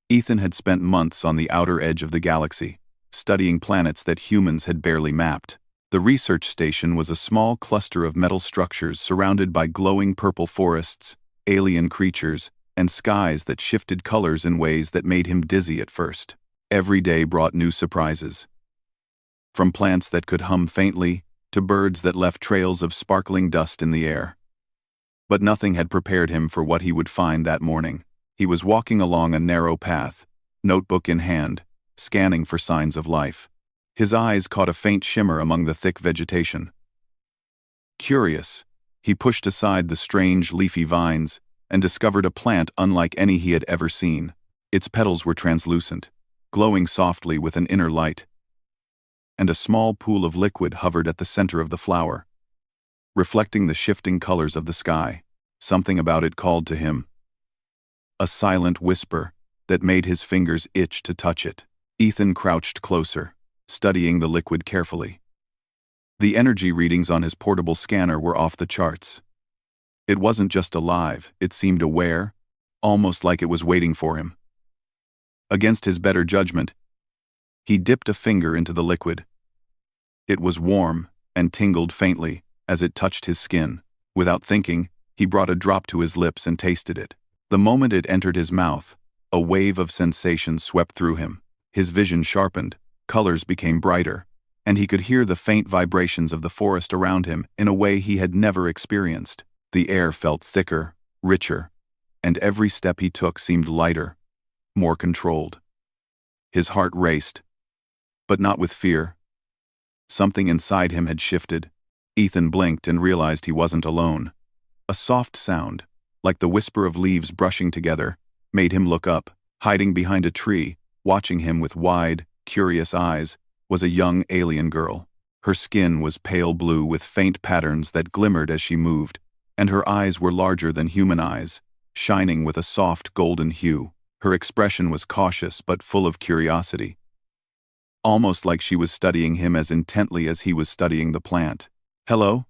Ethan had spent months on the outer edge of the galaxy, studying planets that humans had barely mapped. The research station was a small cluster of metal structures surrounded by glowing purple forests, alien creatures, and skies that shifted colors in ways that made him dizzy at first. Every day brought new surprises. From plants that could hum faintly, to birds that left trails of sparkling dust in the air. But nothing had prepared him for what he would find that morning. He was walking along a narrow path, notebook in hand, scanning for signs of life. His eyes caught a faint shimmer among the thick vegetation. Curious, he pushed aside the strange leafy vines and discovered a plant unlike any he had ever seen. Its petals were translucent, glowing softly with an inner light. And a small pool of liquid hovered at the center of the flower, reflecting the shifting colors of the sky. Something about it called to him. A silent whisper that made his fingers itch to touch it. Ethan crouched closer, studying the liquid carefully. The energy readings on his portable scanner were off the charts. It wasn't just alive, it seemed aware, almost like it was waiting for him. Against his better judgment, he dipped a finger into the liquid. It was warm and tingled faintly as it touched his skin. Without thinking, he brought a drop to his lips and tasted it. The moment it entered his mouth, a wave of sensation swept through him. His vision sharpened, colors became brighter, and he could hear the faint vibrations of the forest around him in a way he had never experienced. The air felt thicker, richer, and every step he took seemed lighter, more controlled. His heart raced, but not with fear. Something inside him had shifted. Ethan blinked and realized he wasn't alone. A soft sound, like the whisper of leaves brushing together, made him look up. Hiding behind a tree, watching him with wide, curious eyes, was a young alien girl. Her skin was pale blue with faint patterns that glimmered as she moved, and her eyes were larger than human eyes, shining with a soft golden hue. Her expression was cautious but full of curiosity, almost like she was studying him as intently as he was studying the plant. "Hello?"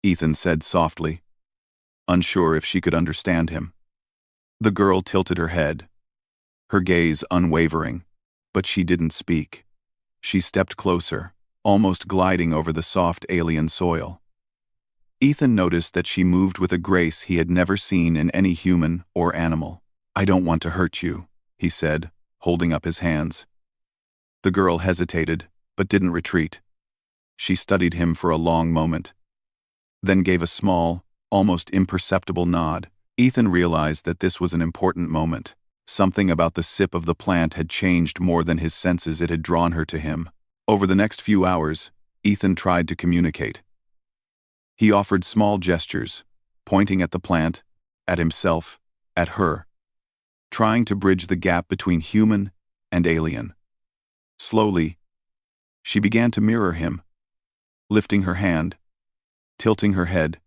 Ethan said softly, unsure if she could understand him. The girl tilted her head, her gaze unwavering, but she didn't speak. She stepped closer, almost gliding over the soft alien soil. Ethan noticed that she moved with a grace he had never seen in any human or animal. "I don't want to hurt you," he said, holding up his hands. The girl hesitated, but didn't retreat. She studied him for a long moment, then gave a small, almost imperceptible nod. Ethan realized that this was an important moment. Something about the sip of the plant had changed more than his senses. It had drawn her to him. Over the next few hours, Ethan tried to communicate. He offered small gestures, pointing at the plant, at himself, at her, trying to bridge the gap between human and alien. Slowly, she began to mirror him, lifting her hand, tilting her head,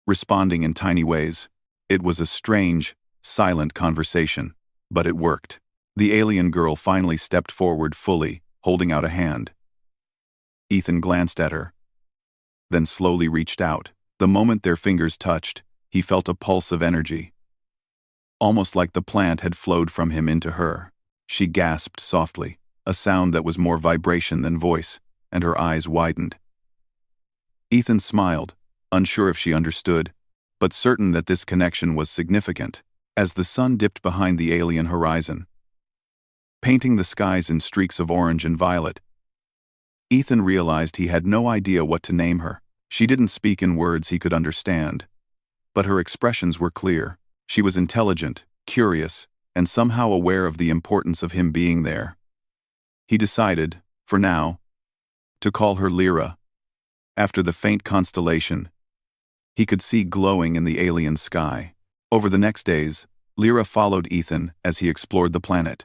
responding in tiny ways. It was a strange, silent conversation, but it worked. The alien girl finally stepped forward fully, holding out a hand. Ethan glanced at her, then slowly reached out. The moment their fingers touched, he felt a pulse of energy, almost like the plant had flowed from him into her. She gasped softly, a sound that was more vibration than voice, and her eyes widened. Ethan smiled, unsure if she understood, but certain that this connection was significant. As the sun dipped behind the alien horizon, painting the skies in streaks of orange and violet, Ethan realized he had no idea what to name her. She didn't speak in words he could understand, but her expressions were clear. She was intelligent, curious, and somehow aware of the importance of him being there. He decided, for now, to call her Lyra. After the faint constellation he could see glowing in the alien sky. Over the next days, Lyra followed Ethan as he explored the planet.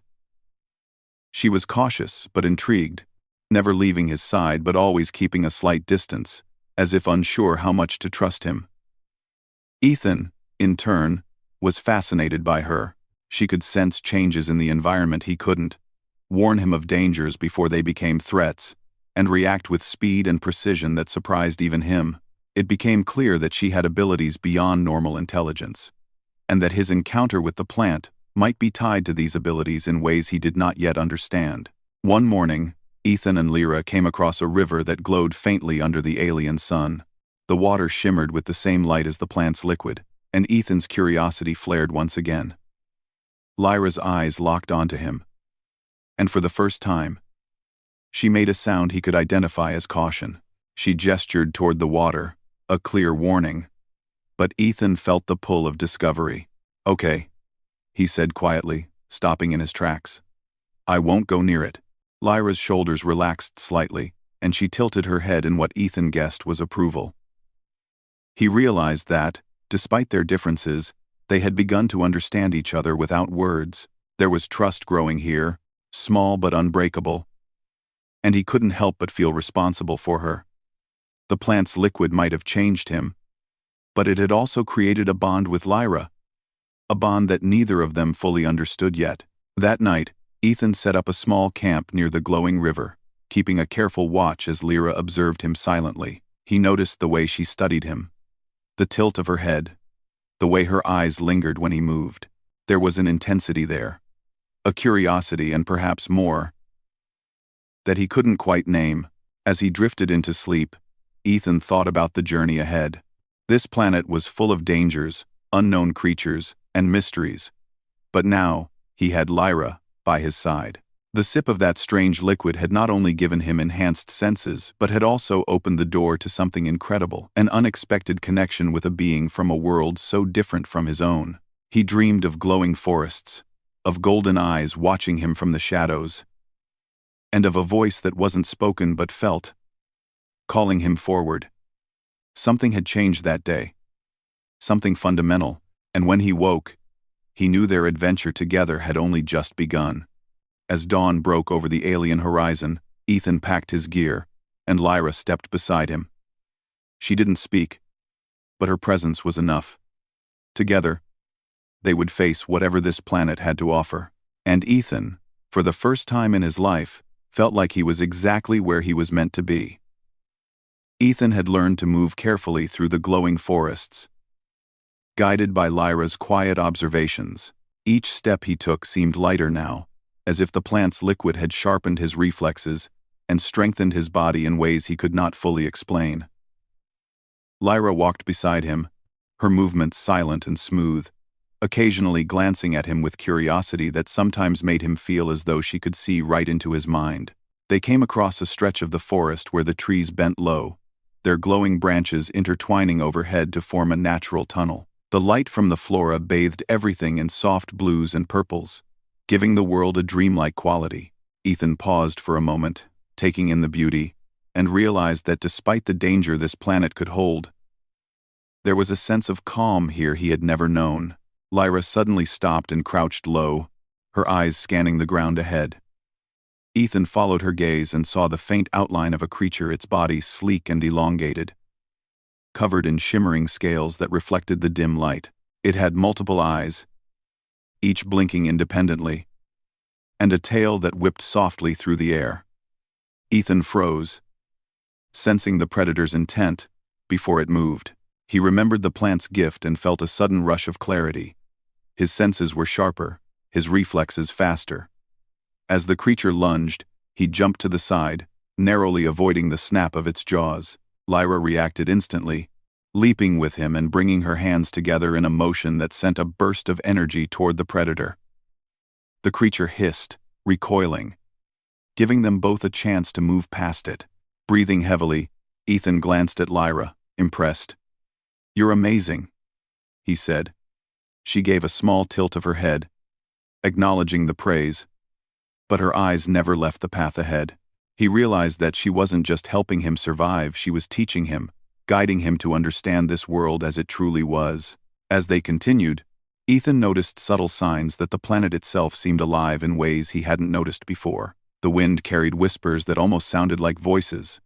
She was cautious but intrigued, never leaving his side but always keeping a slight distance, as if unsure how much to trust him. Ethan, in turn, was fascinated by her. She could sense changes in the environment he couldn't, warn him of dangers before they became threats, and react with speed and precision that surprised even him. It became clear that she had abilities beyond normal intelligence, and that his encounter with the plant might be tied to these abilities in ways he did not yet understand. One morning, Ethan and Lyra came across a river that glowed faintly under the alien sun. The water shimmered with the same light as the plant's liquid, and Ethan's curiosity flared once again. Lyra's eyes locked onto him, and for the first time, she made a sound he could identify as caution. She gestured toward the water, a clear warning. But Ethan felt the pull of discovery. "Okay," he said quietly, stopping in his tracks. "I won't go near it." Lyra's shoulders relaxed slightly, and she tilted her head in what Ethan guessed was approval. He realized that, despite their differences, they had begun to understand each other without words. There was trust growing here, small but unbreakable, and he couldn't help but feel responsible for her. The plant's liquid might have changed him, but it had also created a bond with Lyra, a bond that neither of them fully understood yet. That night, Ethan set up a small camp near the glowing river, keeping a careful watch as Lyra observed him silently. He noticed the way she studied him, the tilt of her head, the way her eyes lingered when he moved. There was an intensity there, a curiosity and perhaps more, that he couldn't quite name. As he drifted into sleep, Ethan thought about the journey ahead. This planet was full of dangers, unknown creatures, and mysteries. But now, he had Lyra by his side. The sip of that strange liquid had not only given him enhanced senses, but had also opened the door to something incredible, an unexpected connection with a being from a world so different from his own. He dreamed of glowing forests, of golden eyes watching him from the shadows, and of a voice that wasn't spoken but felt, calling him forward. Something had changed that day, something fundamental, and when he woke, he knew their adventure together had only just begun. As dawn broke over the alien horizon, Ethan packed his gear, and Lyra stepped beside him. She didn't speak, but her presence was enough. Together, they would face whatever this planet had to offer. And Ethan, for the first time in his life, felt like he was exactly where he was meant to be. Ethan had learned to move carefully through the glowing forests, guided by Lyra's quiet observations. Each step he took seemed lighter now, as if the plant's liquid had sharpened his reflexes and strengthened his body in ways he could not fully explain. Lyra walked beside him, her movements silent and smooth, occasionally glancing at him with curiosity that sometimes made him feel as though she could see right into his mind. They came across a stretch of the forest where the trees bent low, their glowing branches intertwining overhead to form a natural tunnel. The light from the flora bathed everything in soft blues and purples, giving the world a dreamlike quality. Ethan paused for a moment, taking in the beauty, and realized that despite the danger this planet could hold, there was a sense of calm here he had never known. Lyra suddenly stopped and crouched low, her eyes scanning the ground ahead. Ethan followed her gaze and saw the faint outline of a creature, its body sleek and elongated, covered in shimmering scales that reflected the dim light. It had multiple eyes, each blinking independently, and a tail that whipped softly through the air. Ethan froze, sensing the predator's intent, before it moved. He remembered the plant's gift and felt a sudden rush of clarity. His senses were sharper, his reflexes faster. As the creature lunged, he jumped to the side, narrowly avoiding the snap of its jaws. Lyra reacted instantly, leaping with him and bringing her hands together in a motion that sent a burst of energy toward the predator. The creature hissed, recoiling, giving them both a chance to move past it. Breathing heavily, Ethan glanced at Lyra, impressed. "You're amazing," he said. She gave a small tilt of her head, acknowledging the praise, but her eyes never left the path ahead. He realized that she wasn't just helping him survive, she was teaching him, guiding him to understand this world as it truly was. As they continued, Ethan noticed subtle signs that the planet itself seemed alive in ways he hadn't noticed before. The wind carried whispers that almost sounded like voices.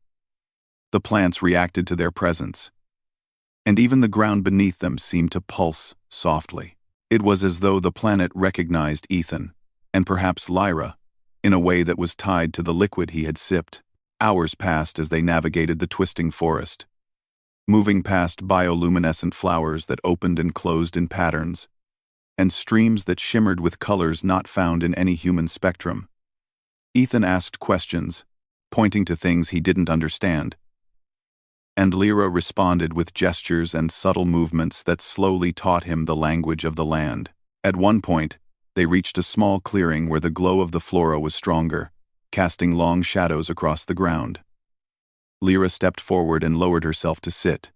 The plants reacted to their presence, and even the ground beneath them seemed to pulse softly. It was as though the planet recognized Ethan, and perhaps Lyra, in a way that was tied to the liquid he had sipped. Hours passed as they navigated the twisting forest, moving past bioluminescent flowers that opened and closed in patterns, and streams that shimmered with colors not found in any human spectrum. Ethan asked questions, pointing to things he didn't understand, and Lyra responded with gestures and subtle movements that slowly taught him the language of the land. At one point, they reached a small clearing where the glow of the flora was stronger, casting long shadows across the ground. Lyra stepped forward and lowered herself to sit,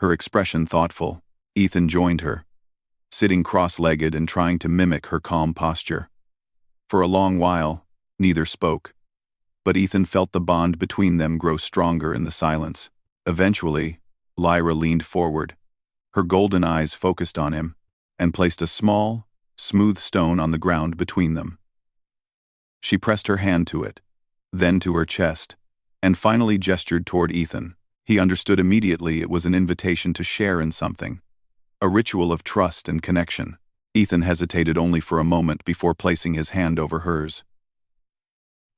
her expression thoughtful. Ethan joined her, sitting cross-legged and trying to mimic her calm posture. For a long while, neither spoke, but Ethan felt the bond between them grow stronger in the silence. Eventually, Lyra leaned forward, her golden eyes focused on him, and placed a small, smooth stone on the ground between them. She pressed her hand to it, then to her chest, and finally gestured toward Ethan. He understood immediately it was an invitation to share in something, a ritual of trust and connection. Ethan hesitated only for a moment before placing his hand over hers.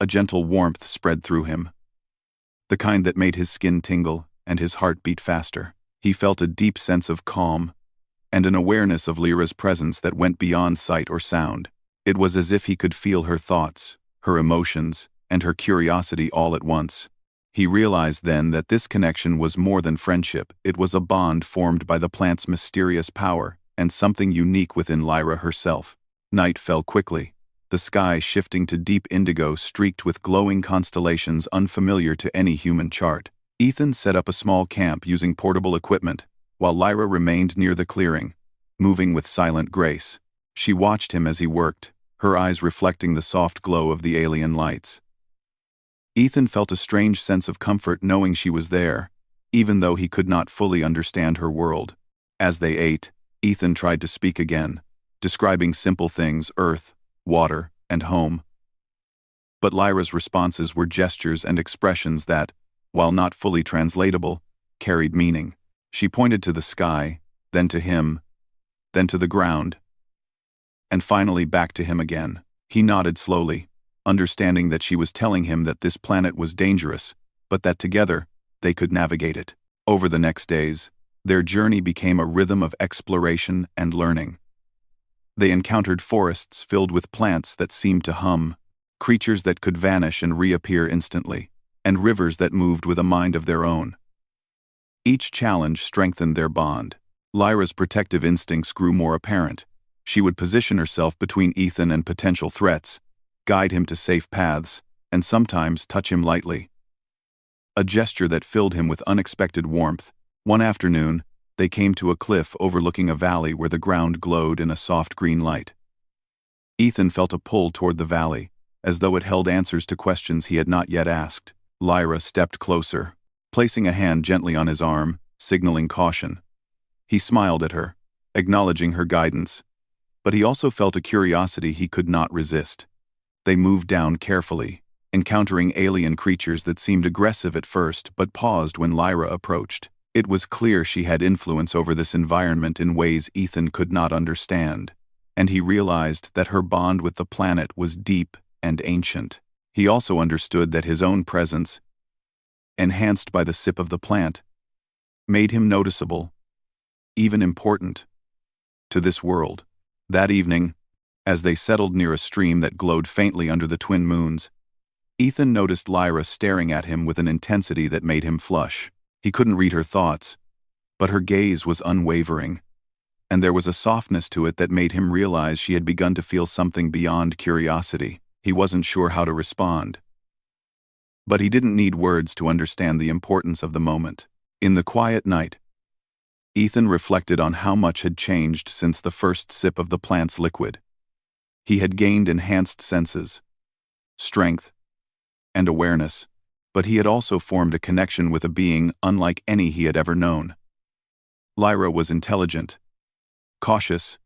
A gentle warmth spread through him, the kind that made his skin tingle and his heart beat faster. He felt a deep sense of calm and an awareness of Lyra's presence that went beyond sight or sound. It was as if he could feel her thoughts, her emotions, and her curiosity all at once. He realized then that this connection was more than friendship. It was a bond formed by the plant's mysterious power and something unique within Lyra herself. Night fell quickly, the sky shifting to deep indigo streaked with glowing constellations unfamiliar to any human chart. Ethan set up a small camp using portable equipment, while Lyra remained near the clearing, moving with silent grace. She watched him as he worked, her eyes reflecting the soft glow of the alien lights. Ethan felt a strange sense of comfort knowing she was there, even though he could not fully understand her world. As they ate, Ethan tried to speak again, describing simple things: earth, water, and home. But Lyra's responses were gestures and expressions that, while not fully translatable, carried meaning. She pointed to the sky, then to him, then to the ground, and finally back to him again. He nodded slowly, understanding that she was telling him that this planet was dangerous, but that together, they could navigate it. Over the next days, their journey became a rhythm of exploration and learning. They encountered forests filled with plants that seemed to hum, creatures that could vanish and reappear instantly, and rivers that moved with a mind of their own. Each challenge strengthened their bond. Lyra's protective instincts grew more apparent. She would position herself between Ethan and potential threats, guide him to safe paths, and sometimes touch him lightly. A gesture that filled him with unexpected warmth. One afternoon, they came to a cliff overlooking a valley where the ground glowed in a soft green light. Ethan felt a pull toward the valley, as though it held answers to questions he had not yet asked. Lyra stepped closer, placing a hand gently on his arm, signaling caution. He smiled at her, acknowledging her guidance, but he also felt a curiosity he could not resist. They moved down carefully, encountering alien creatures that seemed aggressive at first but paused when Lyra approached. It was clear she had influence over this environment in ways Ethan could not understand, and he realized that her bond with the planet was deep and ancient. He also understood that his own presence, enhanced by the sip of the plant, made him noticeable, even important, to this world. That evening, as they settled near a stream that glowed faintly under the twin moons, Ethan noticed Lyra staring at him with an intensity that made him flush. He couldn't read her thoughts, but her gaze was unwavering, and there was a softness to it that made him realize she had begun to feel something beyond curiosity. He wasn't sure how to respond, but he didn't need words to understand the importance of the moment. In the quiet night, Ethan reflected on how much had changed since the first sip of the plant's liquid. He had gained enhanced senses, strength, and awareness, but he had also formed a connection with a being unlike any he had ever known. Lyra was intelligent, cautious,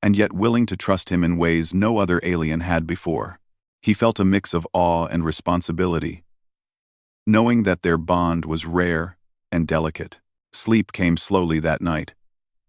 and yet willing to trust him in ways no other alien had before. He felt a mix of awe and responsibility, knowing that their bond was rare and delicate. Sleep came slowly that night,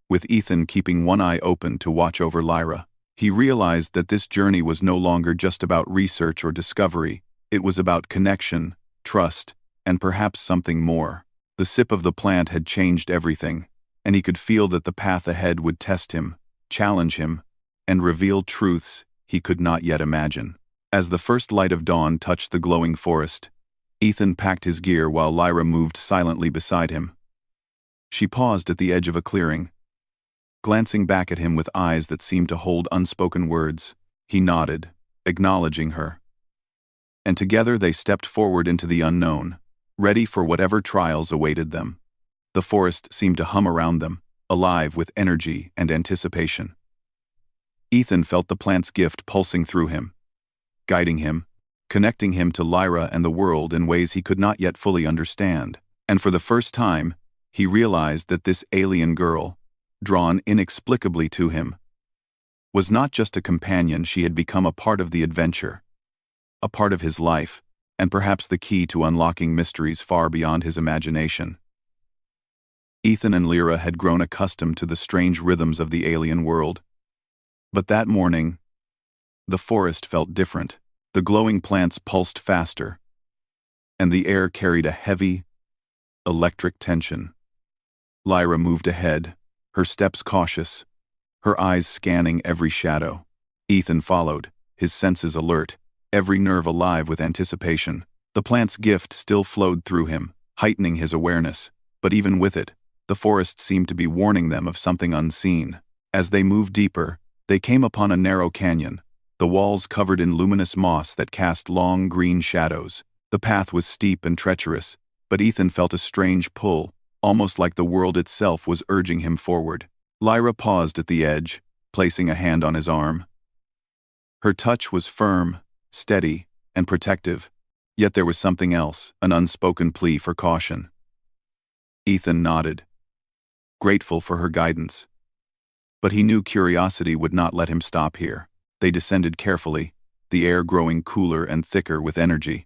with Ethan keeping one eye open to watch over Lyra. He realized that this journey was no longer just about research or discovery. It was about connection, trust, and perhaps something more. The sip of the plant had changed everything, and he could feel that the path ahead would test him, challenge him, and reveal truths he could not yet imagine. As the first light of dawn touched the glowing forest, Ethan packed his gear while Lyra moved silently beside him. She paused at the edge of a clearing. Glancing back at him with eyes that seemed to hold unspoken words, he nodded, acknowledging her. And together they stepped forward into the unknown, ready for whatever trials awaited them. The forest seemed to hum around them, alive with energy and anticipation. Ethan felt the plant's gift pulsing through him, guiding him, connecting him to Lyra and the world in ways he could not yet fully understand. And for the first time, he realized that this alien girl, drawn inexplicably to him, was not just a companion. She had become a part of the adventure, a part of his life, and perhaps the key to unlocking mysteries far beyond his imagination. Ethan and Lyra had grown accustomed to the strange rhythms of the alien world. But that morning, the forest felt different. The glowing plants pulsed faster, and the air carried a heavy, electric tension. Lyra moved ahead, her steps cautious, her eyes scanning every shadow. Ethan followed, his senses alert, every nerve alive with anticipation. The plant's gift still flowed through him, heightening his awareness, but even with it, the forest seemed to be warning them of something unseen. As they moved deeper, they came upon a narrow canyon, the walls covered in luminous moss that cast long green shadows. The path was steep and treacherous, but Ethan felt a strange pull, almost like the world itself was urging him forward. Lyra paused at the edge, placing a hand on his arm. Her touch was firm, steady, and protective, yet there was something else, an unspoken plea for caution. Ethan nodded, grateful for her guidance. But he knew curiosity would not let him stop here. They descended carefully, the air growing cooler and thicker with energy.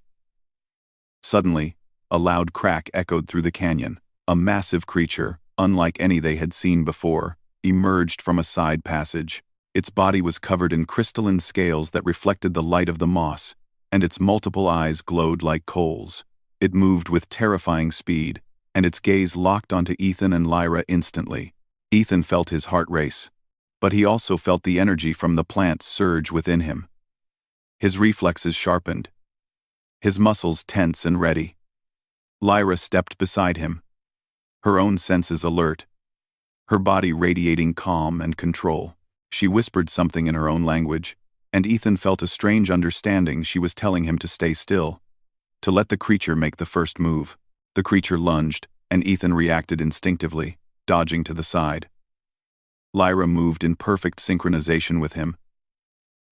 Suddenly, a loud crack echoed through the canyon. A massive creature, unlike any they had seen before, emerged from a side passage. Its body was covered in crystalline scales that reflected the light of the moss, and its multiple eyes glowed like coals. It moved with terrifying speed, and its gaze locked onto Ethan and Lyra instantly. Ethan felt his heart race, but he also felt the energy from the plant surge within him. His reflexes sharpened, his muscles tense and ready. Lyra stepped beside him, her own senses alert, her body radiating calm and control. She whispered something in her own language, and Ethan felt a strange understanding. She was telling him to stay still, to let the creature make the first move. The creature lunged, and Ethan reacted instinctively, dodging to the side. Lyra moved in perfect synchronization with him,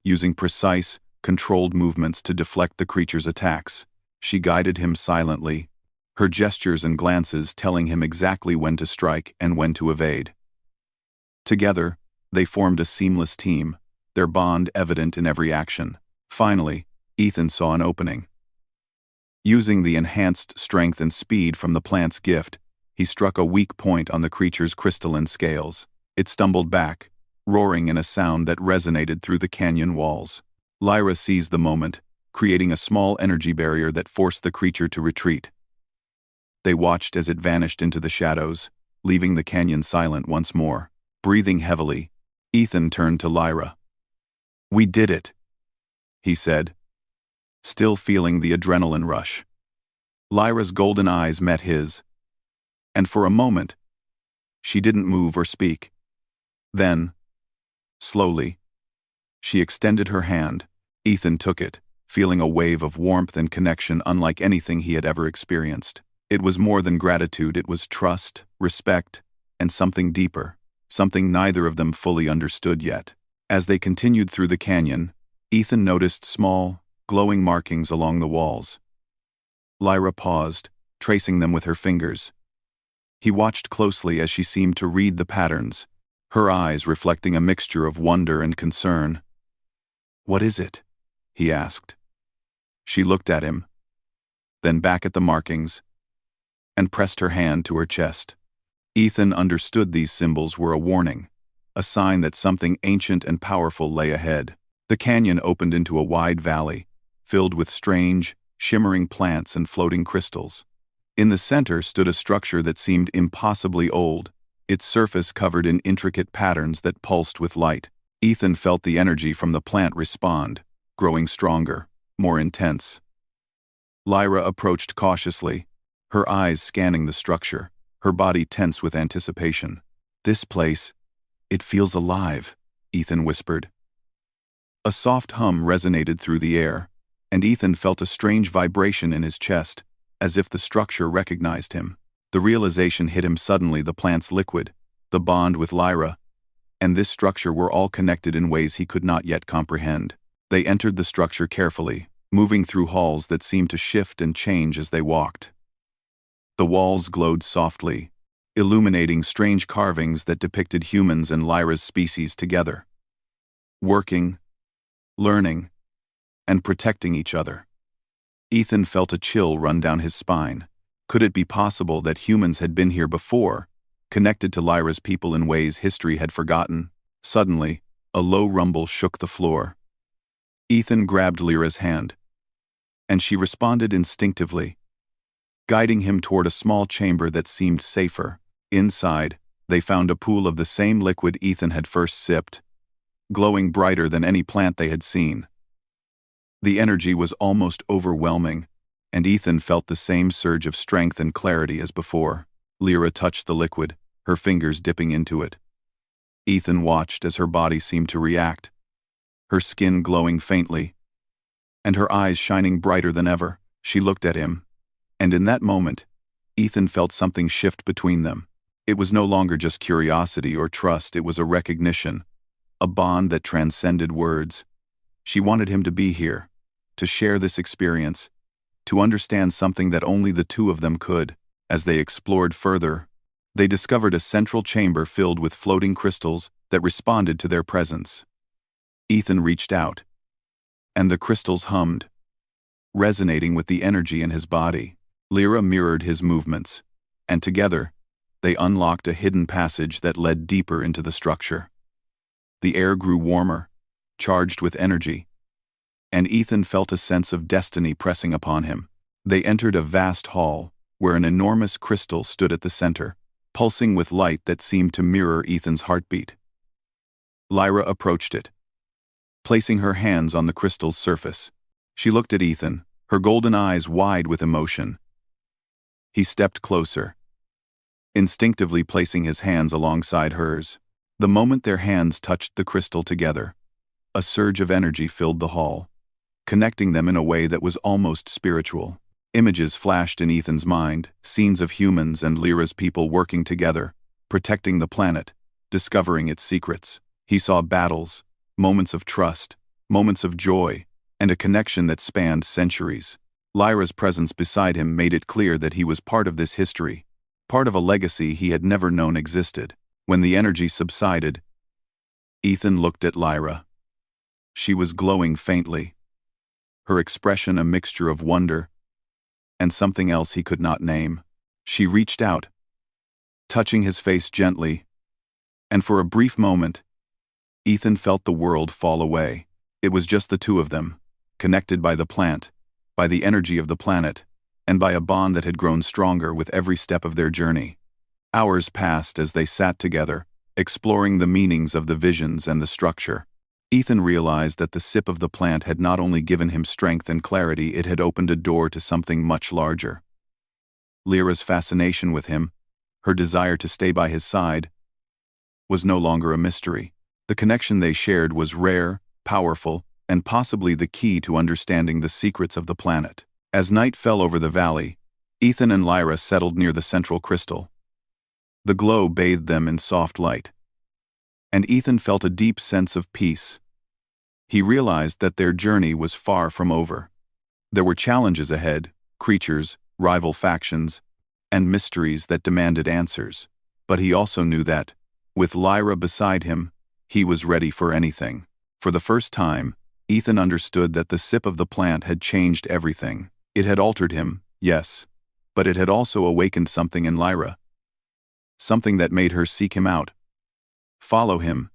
using precise, controlled movements to deflect the creature's attacks. She guided him silently, her gestures and glances telling him exactly when to strike and when to evade. Together, they formed a seamless team, their bond evident in every action. Finally, Ethan saw an opening. Using the enhanced strength and speed from the plant's gift, he struck a weak point on the creature's crystalline scales. It stumbled back, roaring in a sound that resonated through the canyon walls. Lyra seized the moment, creating a small energy barrier that forced the creature to retreat. They watched as it vanished into the shadows, leaving the canyon silent once more. Breathing heavily, Ethan turned to Lyra. "We did it," he said, still feeling the adrenaline rush. Lyra's golden eyes met his, and for a moment, she didn't move or speak. Then, slowly, she extended her hand. Ethan took it, feeling a wave of warmth and connection unlike anything he had ever experienced. It was more than gratitude, it was trust, respect, and something deeper, something neither of them fully understood yet. As they continued through the canyon, Ethan noticed small, glowing markings along the walls. Lyra paused, tracing them with her fingers. He watched closely as she seemed to read the patterns, her eyes reflecting a mixture of wonder and concern. "What is it?" he asked. She looked at him, then back at the markings, and pressed her hand to her chest. Ethan understood these symbols were a warning, a sign that something ancient and powerful lay ahead. The canyon opened into a wide valley, filled with strange, shimmering plants and floating crystals. In the center stood a structure that seemed impossibly old, its surface covered in intricate patterns that pulsed with light. Ethan felt the energy from the plant respond, growing stronger, more intense. Lyra approached cautiously, her eyes scanning the structure, her body tense with anticipation. "This place, it feels alive," Ethan whispered. A soft hum resonated through the air, and Ethan felt a strange vibration in his chest, as if the structure recognized him. The realization hit him suddenly: the plant's liquid, the bond with Lyra, and this structure were all connected in ways he could not yet comprehend. They entered the structure carefully, moving through halls that seemed to shift and change as they walked. The walls glowed softly, illuminating strange carvings that depicted humans and Lyra's species together, working, learning, and protecting each other. Ethan felt a chill run down his spine. Could it be possible that humans had been here before, connected to Lyra's people in ways history had forgotten? Suddenly, a low rumble shook the floor. Ethan grabbed Lyra's hand, and she responded instinctively, guiding him toward a small chamber that seemed safer. Inside, they found a pool of the same liquid Ethan had first sipped, glowing brighter than any plant they had seen. The energy was almost overwhelming, and Ethan felt the same surge of strength and clarity as before. Lyra touched the liquid, her fingers dipping into it. Ethan watched as her body seemed to react, her skin glowing faintly, and her eyes shining brighter than ever. She looked at him, and in that moment, Ethan felt something shift between them. It was no longer just curiosity or trust, it was a recognition, a bond that transcended words. She wanted him to be here, to share this experience, to understand something that only the two of them could. As they explored further, they discovered a central chamber filled with floating crystals that responded to their presence. Ethan reached out, and the crystals hummed, resonating with the energy in his body. Lyra mirrored his movements, and together, they unlocked a hidden passage that led deeper into the structure. The air grew warmer, charged with energy, and Ethan felt a sense of destiny pressing upon him. They entered a vast hall, where an enormous crystal stood at the center, pulsing with light that seemed to mirror Ethan's heartbeat. Lyra approached it, placing her hands on the crystal's surface. She looked at Ethan, her golden eyes wide with emotion. He stepped closer, instinctively placing his hands alongside hers. The moment their hands touched the crystal together, a surge of energy filled the hall, connecting them in a way that was almost spiritual. Images flashed in Ethan's mind, scenes of humans and Lyra's people working together, protecting the planet, discovering its secrets. He saw battles, moments of trust, moments of joy, and a connection that spanned centuries. Lyra's presence beside him made it clear that he was part of this history, part of a legacy he had never known existed. When the energy subsided, Ethan looked at Lyra. She was glowing faintly, her expression a mixture of wonder and something else he could not name. She reached out, touching his face gently, and for a brief moment, Ethan felt the world fall away. It was just the two of them, connected by the plant, by the energy of the planet, and by a bond that had grown stronger with every step of their journey. Hours passed as they sat together, exploring the meanings of the visions and the structure. Ethan realized that the sip of the plant had not only given him strength and clarity, it had opened a door to something much larger. Lyra's fascination with him, her desire to stay by his side, was no longer a mystery. The connection they shared was rare, powerful, and possibly the key to understanding the secrets of the planet. As night fell over the valley, Ethan and Lyra settled near the central crystal. The glow bathed them in soft light, and Ethan felt a deep sense of peace. He realized that their journey was far from over. There were challenges ahead, creatures, rival factions, and mysteries that demanded answers. But he also knew that, with Lyra beside him, he was ready for anything. For the first time, Ethan understood that the sip of the plant had changed everything. It had altered him, yes, but it had also awakened something in Lyra. Something that made her seek him out, follow him,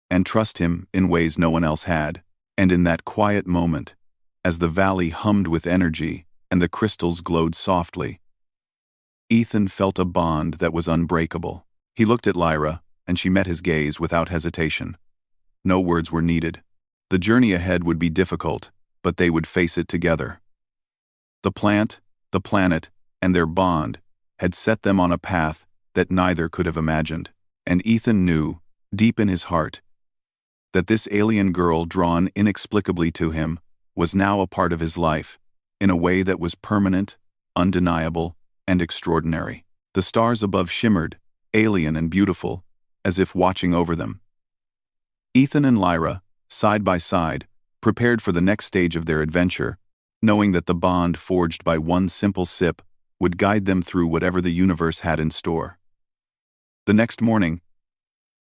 and trust him in ways no one else had. And in that quiet moment, as the valley hummed with energy and the crystals glowed softly, Ethan felt a bond that was unbreakable. He looked at Lyra, and she met his gaze without hesitation. No words were needed. The journey ahead would be difficult, but they would face it together. The plant, the planet, and their bond had set them on a path that neither could have imagined, and Ethan knew, deep in his heart, that this alien girl drawn inexplicably to him was now a part of his life, in a way that was permanent, undeniable, and extraordinary. The stars above shimmered, alien and beautiful, as if watching over them. Ethan and Lyra, side by side, prepared for the next stage of their adventure, knowing that the bond forged by one simple sip would guide them through whatever the universe had in store. The next morning,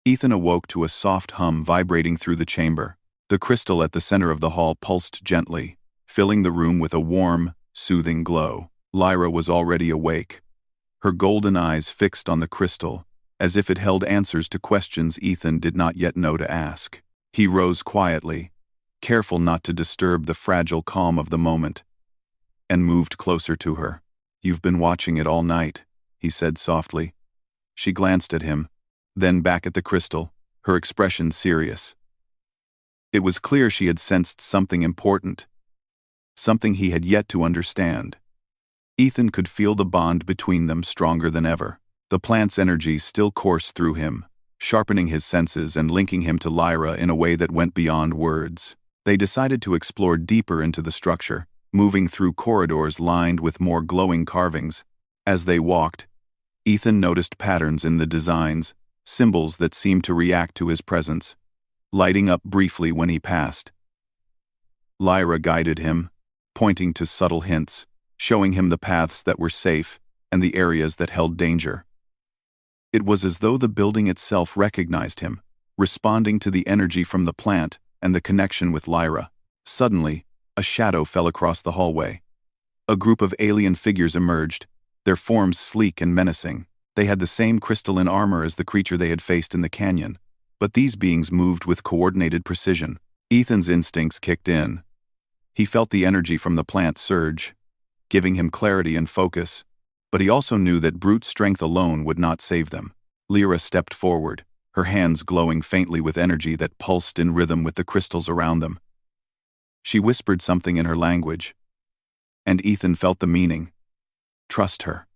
Ethan awoke to a soft hum vibrating through the chamber. The crystal at the center of the hall pulsed gently, filling the room with a warm, soothing glow. Lyra was already awake, her golden eyes fixed on the crystal, as if it held answers to questions Ethan did not yet know to ask. He rose quietly, careful not to disturb the fragile calm of the moment, and moved closer to her. "You've been watching it all night," he said softly. She glanced at him, then back at the crystal, her expression serious. It was clear she had sensed something important, something he had yet to understand. Ethan could feel the bond between them stronger than ever. The plant's energy still coursed through him, sharpening his senses and linking him to Lyra in a way that went beyond words. They decided to explore deeper into the structure, moving through corridors lined with more glowing carvings. As they walked, Ethan noticed patterns in the designs, symbols that seemed to react to his presence, lighting up briefly when he passed. Lyra guided him, pointing to subtle hints, showing him the paths that were safe and the areas that held danger. It was as though the building itself recognized him, responding to the energy from the plant and the connection with Lyra. Suddenly, a shadow fell across the hallway. A group of alien figures emerged, their forms sleek and menacing. They had the same crystalline armor as the creature they had faced in the canyon, but these beings moved with coordinated precision. Ethan's instincts kicked in. He felt the energy from the plant surge, giving him clarity and focus, but he also knew that brute strength alone would not save them. Lyra stepped forward, her hands glowing faintly with energy that pulsed in rhythm with the crystals around them. She whispered something in her language, and Ethan felt the meaning. Trust her.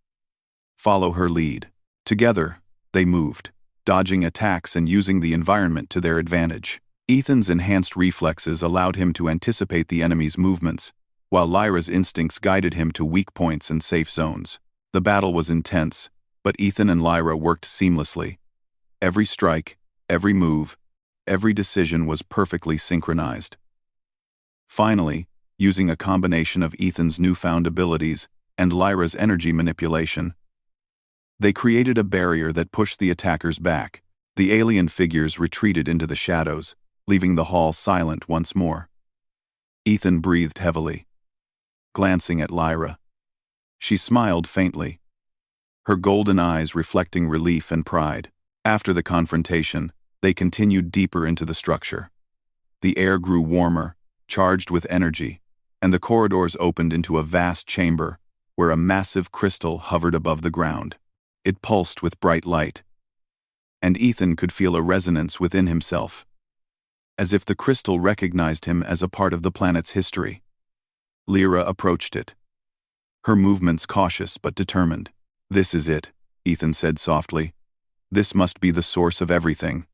Follow her lead. Together, they moved, dodging attacks and using the environment to their advantage. Ethan's enhanced reflexes allowed him to anticipate the enemy's movements, while Lyra's instincts guided him to weak points and safe zones. The battle was intense, but Ethan and Lyra worked seamlessly. Every strike, every move, every decision was perfectly synchronized. Finally, using a combination of Ethan's newfound abilities and Lyra's energy manipulation, they created a barrier that pushed the attackers back. The alien figures retreated into the shadows, leaving the hall silent once more. Ethan breathed heavily, glancing at Lyra. She smiled faintly, her golden eyes reflecting relief and pride. After the confrontation, they continued deeper into the structure. The air grew warmer, charged with energy, and the corridors opened into a vast chamber where a massive crystal hovered above the ground. It pulsed with bright light, and Ethan could feel a resonance within himself, as if the crystal recognized him as a part of the planet's history. Lyra approached it, her movements cautious but determined. "This is it," Ethan said softly. "This must be the source of everything."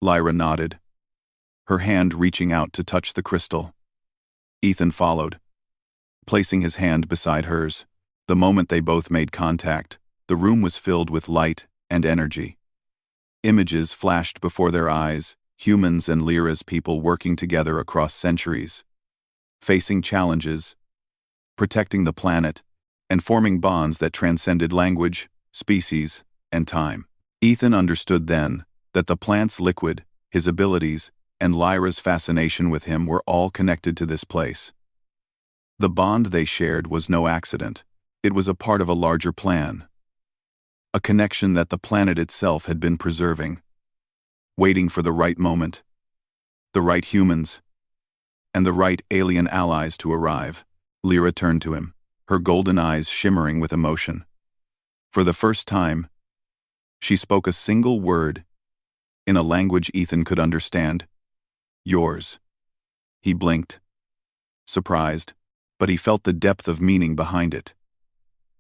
Lyra nodded, her hand reaching out to touch the crystal. Ethan followed, placing his hand beside hers. The moment they both made contact, the room was filled with light and energy. Images flashed before their eyes, humans and Lyra's people working together across centuries, facing challenges, protecting the planet, and forming bonds that transcended language, species, and time. Ethan understood then that the plant's liquid, his abilities, and Lyra's fascination with him were all connected to this place. The bond they shared was no accident. It was a part of a larger plan, a connection that the planet itself had been preserving, waiting for the right moment, the right humans, and the right alien allies to arrive. Lyra turned to him, her golden eyes shimmering with emotion. For the first time, She spoke a single word, in a language Ethan could understand. Yours. He blinked, surprised, but he felt the depth of meaning behind it.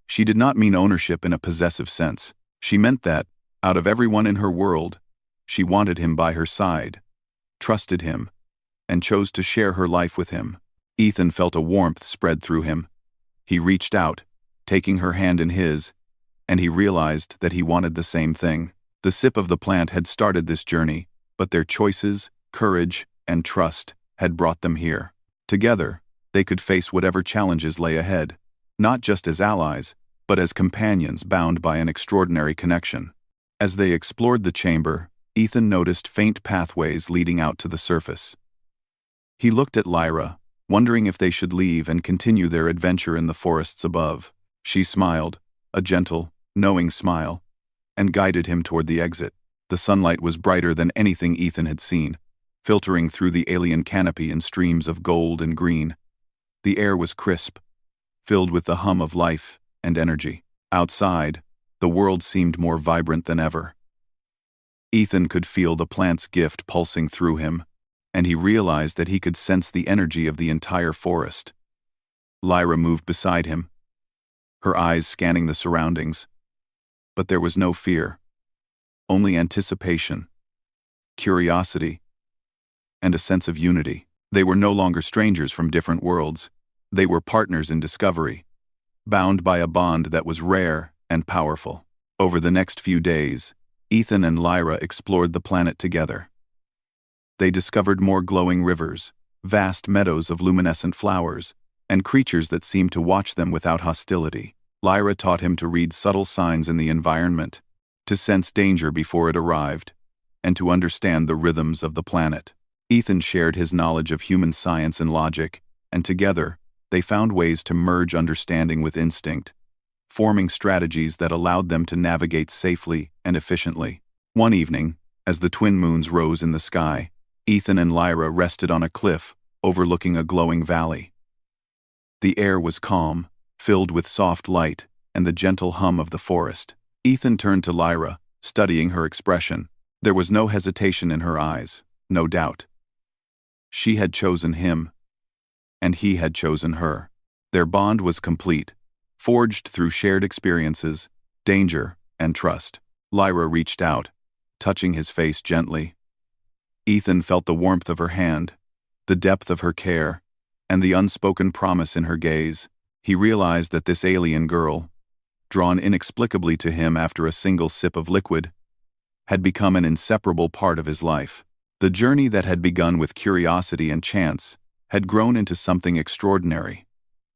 She did not mean ownership in a possessive sense. She meant that, out of everyone in her world, she wanted him by her side, trusted him, and chose to share her life with him. Ethan felt a warmth spread through him. He reached out, taking her hand in his, and he realized that he wanted the same thing. The sip of the plant had started this journey, but their choices, courage, and trust had brought them here. Together, they could face whatever challenges lay ahead, not just as allies, but as companions bound by an extraordinary connection. As they explored the chamber, Ethan noticed faint pathways leading out to the surface. He looked at Lyra, wondering if they should leave and continue their adventure in the forests above. She smiled, a gentle, knowing smile, and guided him toward the exit. The sunlight was brighter than anything Ethan had seen, filtering through the alien canopy in streams of gold and green. The air was crisp, filled with the hum of life and energy. Outside, the world seemed more vibrant than ever. Ethan could feel the plant's gift pulsing through him, and he realized that he could sense the energy of the entire forest. Lyra moved beside him, her eyes scanning the surroundings. But there was no fear, only anticipation, curiosity, and a sense of unity. They were no longer strangers from different worlds. They were partners in discovery, bound by a bond that was rare and powerful. Over the next few days, Ethan and Lyra explored the planet together. They discovered more glowing rivers, vast meadows of luminescent flowers, and creatures that seemed to watch them without hostility. Lyra taught him to read subtle signs in the environment, to sense danger before it arrived, and to understand the rhythms of the planet. Ethan shared his knowledge of human science and logic, and together, they found ways to merge understanding with instinct, forming strategies that allowed them to navigate safely and efficiently. One evening, as the twin moons rose in the sky, Ethan and Lyra rested on a cliff overlooking a glowing valley. The air was calm, filled with soft light and the gentle hum of the forest. Ethan turned to Lyra, studying her expression. There was no hesitation in her eyes, no doubt. She had chosen him, and he had chosen her. Their bond was complete, forged through shared experiences, danger, and trust. Lyra reached out, touching his face gently. Ethan felt the warmth of her hand, the depth of her care, and the unspoken promise in her gaze. He realized that this alien girl, drawn inexplicably to him after a single sip of liquid, had become an inseparable part of his life. The journey that had begun with curiosity and chance had grown into something extraordinary,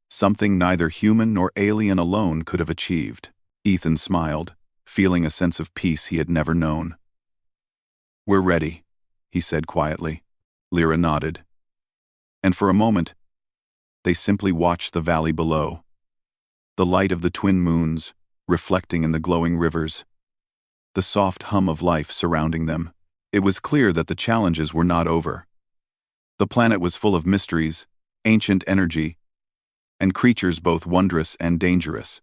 something neither human nor alien alone could have achieved. Ethan smiled, feeling a sense of peace he had never known. "We're ready," he said quietly. Lyra nodded. And for a moment, they simply watched the valley below. The light of the twin moons, reflecting in the glowing rivers. The soft hum of life surrounding them. It was clear that the challenges were not over. The planet was full of mysteries, ancient energy, and creatures both wondrous and dangerous.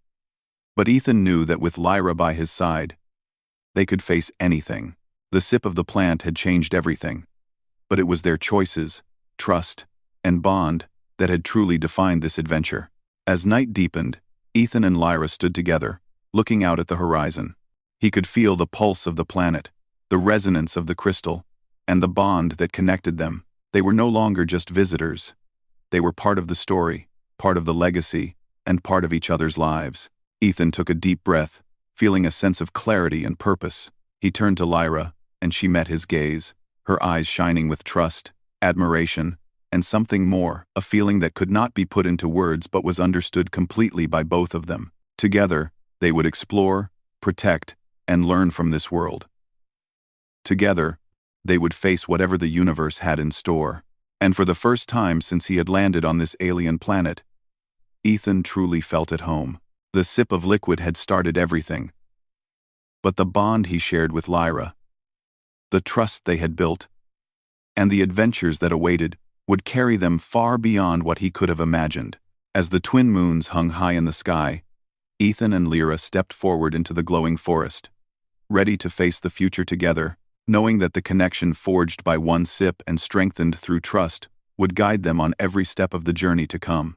But Ethan knew that with Lyra by his side, they could face anything. The sip of the plant had changed everything, but it was their choices, trust, and bond that had truly defined this adventure. As night deepened, Ethan and Lyra stood together, looking out at the horizon. He could feel the pulse of the planet, the resonance of the crystal, and the bond that connected them. They were no longer just visitors. They were part of the story, part of the legacy, and part of each other's lives. Ethan took a deep breath, feeling a sense of clarity and purpose. He turned to Lyra, and she met his gaze, her eyes shining with trust, admiration, and something more, a feeling that could not be put into words but was understood completely by both of them. Together, they would explore, protect, and learn from this world. Together, they would face whatever the universe had in store. And for the first time since he had landed on this alien planet, Ethan truly felt at home. The sip of liquid had started everything. But the bond he shared with Lyra, the trust they had built, and the adventures that awaited would carry them far beyond what he could have imagined. As the twin moons hung high in the sky, Ethan and Lyra stepped forward into the glowing forest, ready to face the future together, knowing that the connection forged by one sip and strengthened through trust would guide them on every step of the journey to come.